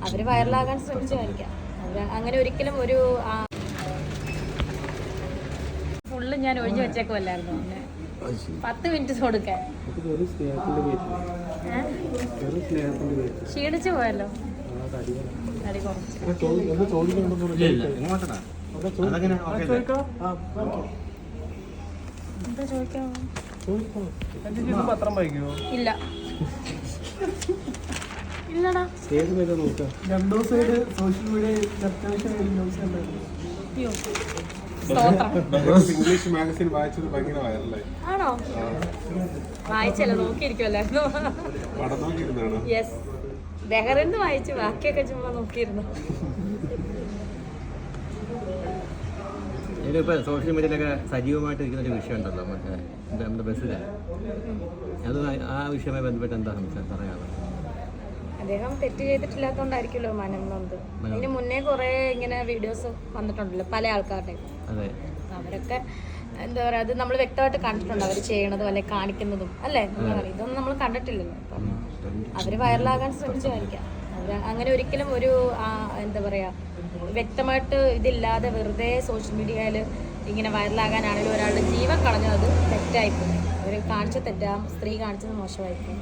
അവർ വൈറലാകാൻ ശ്രമിച്ചതായിരിക്കാം. അങ്ങനെ ഒരിക്കലും ഒരു ഫുള്ള് ഞാൻ ഒഴിഞ്ഞു വെച്ചേക്കുമല്ലായിരുന്നു. പിന്നെ 10 മിനിറ്റ് കൊടുക്കാൻ ക്ഷീണിച്ചു പോയല്ലോ. തടി കുറച്ച് എന്താ ചോദിക്കാമോ? ഇല്ല ഇല്ലടാ. ഇംഗ്ലീഷ് മാഗസിൻ വായിച്ചത് ഭയങ്കര വൈറലായി. ആണോ? വായിച്ചല്ലോ, നോക്കിയിരിക്കുമല്ലായിരുന്നു. യെസ്, ബെഹറിന്ന് വായിച്ചു, ബാക്കിയൊക്കെ ചുമ്മാ നോക്കിയിരുന്നു. ഇതിലിപ്പോൾ സോഷ്യൽ മീഡിയയിലൊക്കെ സജീവമായിട്ട് ഇരിക്കുന്ന ഒരു വിഷയം ഉണ്ടല്ലോ, മറ്റേ നമ്മുടെ ബസ്സിൽ. അത് ആ വിഷയവുമായി ബന്ധപ്പെട്ട് എന്താ പറയാനുള്ളത്? അദ്ദേഹം തെറ്റ് ചെയ്തിട്ടില്ലാത്തതുകൊണ്ടായിരിക്കുമല്ലോ മനംനൊന്ത്. അതിന് മുന്നേ കുറേ ഇങ്ങനെ വീഡിയോസ് വന്നിട്ടുണ്ടല്ലോ പല ആൾക്കാരുടെ. അവരൊക്കെ എന്താ പറയുക, അത് നമ്മൾ വ്യക്തമായിട്ട് കണ്ടിട്ടുണ്ട്, അവർ ചെയ്യണതും അല്ലെ കാണിക്കുന്നതും അല്ലേ. ഇതൊന്നും നമ്മൾ കണ്ടിട്ടില്ലല്ലോ. അപ്പം അവർ വൈറലാകാൻ ശ്രമിച്ചതായിരിക്കാം. അങ്ങനെ ഒരിക്കലും ഒരു എന്താ പറയുക, വ്യക്തമായിട്ട് ഇതില്ലാതെ വെറുതെ സോഷ്യൽ മീഡിയയിൽ ഇങ്ങനെ വൈറലാകാനാണെങ്കിലും ഒരാളുടെ ജീവൻ കളഞ്ഞത് തെറ്റായിപ്പോയി. അവർ കാണിച്ച തെറ്റാ, സ്ത്രീ കാണിച്ചത് മോശമായിപ്പോയി.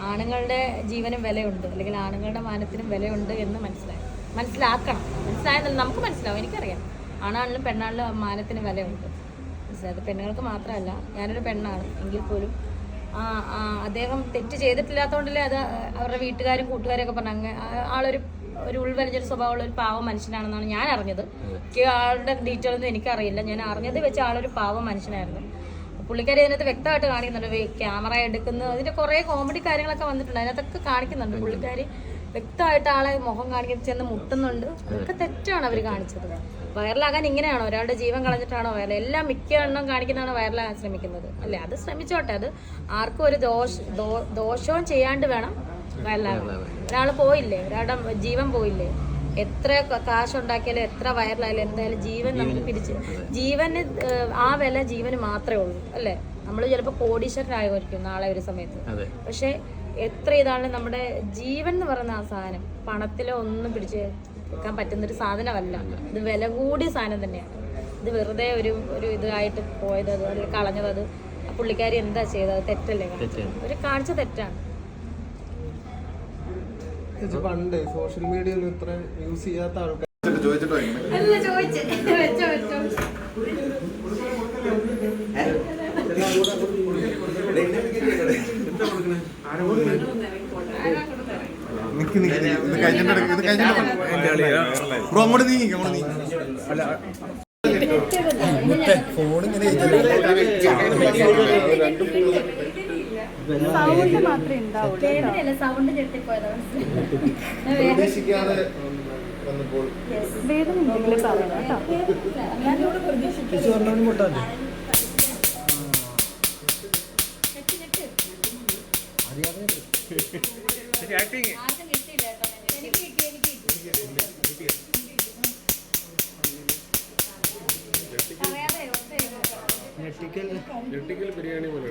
ആണുങ്ങളുടെ ജീവനും വിലയുണ്ട്, അല്ലെങ്കിൽ ആണുങ്ങളുടെ മാനത്തിനും വിലയുണ്ട് എന്ന് മനസ്സിലാക്കണം. മനസ്സിലായെന്നല്ല, നമുക്ക് മനസ്സിലാവും, എനിക്കറിയാം. ആണാണിലും പെണ്ണാണിലും മാനത്തിന് വിലയുണ്ട്. മനസ്സിലായത് പെണ്ണുങ്ങൾക്ക് മാത്രമല്ല. ഞാനൊരു പെണ്ണാണ് എങ്കിൽ പോലും അദ്ദേഹം തെറ്റ് ചെയ്തിട്ടില്ലാത്തതുകൊണ്ടല്ലേ അത് അവരുടെ വീട്ടുകാരും കൂട്ടുകാരും ഒക്കെ പറഞ്ഞു ആളൊരു ഉൾവലിഞ്ഞൊരു സ്വഭാവമുള്ള ഒരു പാവം മനുഷ്യനാണെന്നാണ് ഞാൻ അറിഞ്ഞത്. ആളുടെ ഡീറ്റെയിലൊന്നും എനിക്കറിയില്ല. ഞാൻ അറിഞ്ഞത് വെച്ച് ആളൊരു പാവം മനുഷ്യനായിരുന്നു. പുള്ളിക്കാരി അതിനകത്ത് വ്യക്തമായിട്ട് കാണിക്കുന്നുണ്ട്. ക്യാമറ എടുക്കുന്നത്, അതിൻ്റെ കുറേ കോമഡി കാര്യങ്ങളൊക്കെ വന്നിട്ടുണ്ട്, അതിനകത്തൊക്കെ കാണിക്കുന്നുണ്ട്. പുള്ളിക്കാരി വ്യക്തമായിട്ട് ആളെ മുഖം കാണിക്കുന്ന ചെന്ന് മുട്ടുന്നുണ്ട്. അതൊക്കെ തെറ്റാണ് അവർ കാണിച്ചത്. വൈറലാകാൻ ഇങ്ങനെയാണോ? ഒരാളുടെ ജീവൻ കളഞ്ഞിട്ടാണോ വൈറൽ? എല്ലാം മിക്ക എണ്ണം കാണിക്കുന്നതാണ് വൈറലാകാൻ ശ്രമിക്കുന്നത് അല്ലേ. അത് ശ്രമിച്ചോട്ടെ, അത് ആർക്കും ഒരു ദോഷവും ചെയ്യാണ്ട് വേണം വൈറലാകാൻ. ഒരാൾ പോയില്ലേ, ഒരാളുടെ ജീവൻ പോയില്ലേ. എത്ര കാശുണ്ടാക്കിയാലും എത്ര വൈറലായാലും എന്തായാലും ജീവൻ നമുക്ക് ജീവന് ആ വില ജീവന് മാത്രമേ ഉള്ളൂ അല്ലേ. നമ്മൾ ചിലപ്പോൾ കോടീശ്വരനായിരിക്കും നാളെ ഒരു സമയത്ത്. പക്ഷെ എത്ര ഇതാണ് നമ്മുടെ ജീവൻ എന്ന് പറയുന്ന ആ സാധനം പണത്തിലോ ഒന്നും പിടിച്ച് വെക്കാൻ പറ്റുന്നൊരു സാധനമല്ല. ഇത് വില കൂടിയ സാധനം തന്നെയാണ്. ഇത് വെറുതെ ഒരു ഇതായിട്ട് പോയത്, അല്ലെങ്കിൽ കളഞ്ഞത്, അത് പുള്ളിക്കാരി എന്താ ചെയ്തത്? തെറ്റല്ലേ ഒരു കാണിച്ച തെറ്റാണ്. പണ്ട് സോഷ്യൽ മീഡിയ ഒന്നും ഇത്ര യൂസ് ചെയ്യാത്ത ആൾക്കാർ ഫോണിങ്ങനെ സൗണ്ട് മാത്രമേ ഉണ്ടാവൂ. സൗണ്ട് ചെട്ടിപ്പോയതാണ്. വേദന എന്തെങ്കിലും പറയണം കേട്ടോ. ഞെട്ടിക്കൽ ബിരിയാണി പോലെ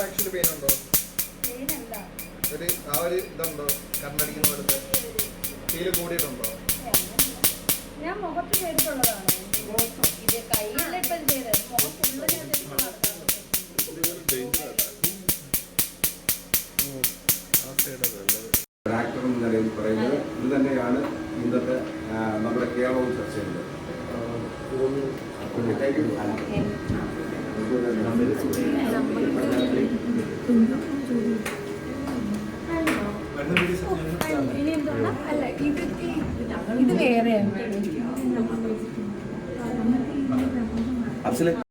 ആക്ച്വലി പെയിൻ ഉണ്ടോ? ഒരു ഇതുണ്ടോ? കണ്ണടിക്കുന്ന പോലത്തെ ഫീല് കൂടിയിട്ടുണ്ടോ? ഞാൻ മുഖത്ത് ചെയ്തിട്ടുള്ളതാണ്. ഇത് കയ്യിലെ ഇപ്പം ചെയ്തത് മുഖം ഫുള്ള് ഞാൻ ആക്ടർ എന്ന നിലയിൽ പറയുന്നത് ഇത് തന്നെയാണ് ഇന്നത്തെ നമ്മുടെ കേരളവും ചർച്ച ചെയ്യുന്നത്. ഇത് വേറെയാണ്.